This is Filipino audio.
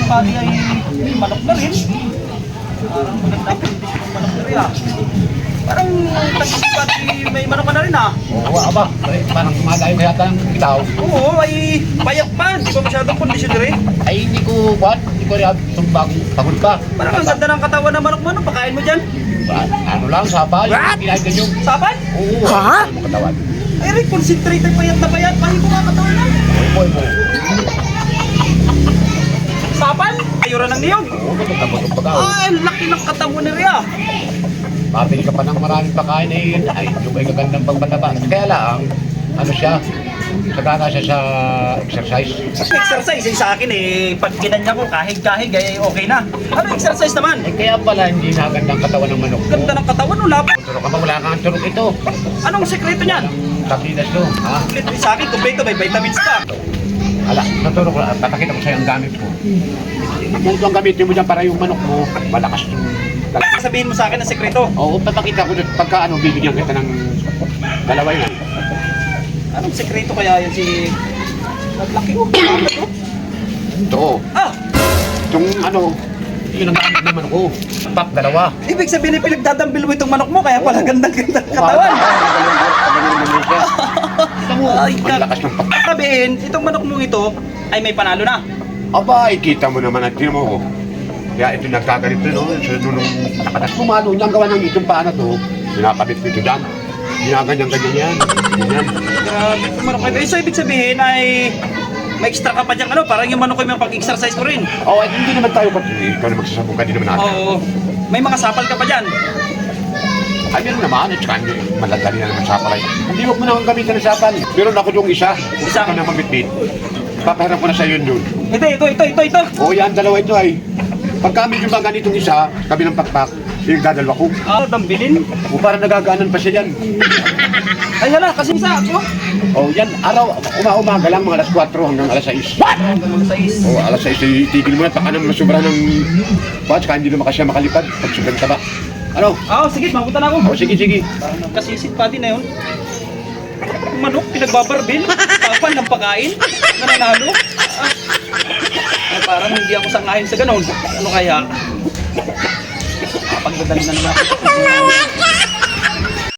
pati ay may manok na rin. Parang maganda ang kondisyon ng manok na rin ah. Parang tag-isip pati may manok ka na rin ah. Oo, aba. Parang kumadayo kaya tayong bitaw. Oo, ay payak pa. Di ba masyadong kondisyon na rin? Ay, hindi ko rin tumbang pagod ka. Parang ang ganda ng katawan ng manok mo. Ano, pakain mo dyan? Ano lang, sapal. What? Kinahin yung... Sapan? Oo, Ha? ano mo katawan. Ay rin, concentrated payat na payat. Pahin ko nga katawan na. Boy mo. Sapan? Ayura ng niyog. Oo, matutong pagkaw. Ay, laki ng katawan na rin ah. Mabili ka pa ng maraming pagkain ay yung ay kagandang pagmataba. Kaya lang, ano siya, sagana siya sa exercise. Exercise eh, sa akin eh, pag kinanya ko kahig-kahig eh, okay na. Ano exercise naman? Eh kaya pala hindi nagandang katawan ng manok mo. Ganda ng katawan, wala pa. Turok ka ba? Wala kang turok ito. Anong sekreto niyan? Sabinas to, ha? Sa akin, kumpleto, may vitamins pa. Ala, sa turok ko, papakita ko sa'yo ang gamit ko. Ganito ang gamitin mo dyan para yung manok mo, malakas yung... Sabihin mo sa akin ang sekreto. Oo, papakita ko dyan pagka ano, bibigyan kita ng dalaway na. Anong sekreto kaya yan si... Naglaki ko, ano to? Ito, Ah! itong ano, yun ang gamit ng manok ko. Pak, dalawa. Ibig sabihin, pinagdadambil mo itong manok mo, kaya pala gandang-gandang katawan. Ay, Malakas ng pak. sabihin, itong manok mo ito ay may panalo na. Aba, kita mo naman at tinan mo. Kaya ito nagkaganito no, nung nakatas pumalo niya ang gawa ng itong paana to, pinakabit ko ito dyan. Ginaganyan-ganyan yan. Ganyan. Grabe, itong manok ko ito. So, ibig sabihin ay may extra ka pa dyan, ano, parang yung manok ko yung pag-exercise ko rin. Oh, at hindi naman tayo pati. Ikaw na magsasabukan din naman natin. Oo, may mga sapal ka pa dyan. Ay, meron naman. At saka hindi, maladali na naman sapal ay. Hindi mo na akong gamitan ng sapal. Meron ako yung isa. Isa ka na magbitbit. Papaharap ko na sa yun yun. Ito. Oo, yan, dalawa ito ay. Pagka medyo ba ganitong isa, kabilang pakpak, yung dadalwa ko. Ah, dambilin. O parang nagagaanan pa siya yan. Ay, hala, kasi sa ako. O yan, araw, umaga lang, mga alas 4 hanggang alas 6. What? Hanggang sais. O alas 6 ay itigil mo na, baka naman masubra ng... What? Kaya hindi naman siya makalipad, pag sobrang taba. Ano? Sige, mabuta na ako. O sige. Parang nagkasisit pa din na yun. Yung manok, pinagbabarbil. Tapan ng pagkain. Nananalo. Ay, parang hindi ako sangahin sa ganon. Ano kaya? Pagdadali na naman ako.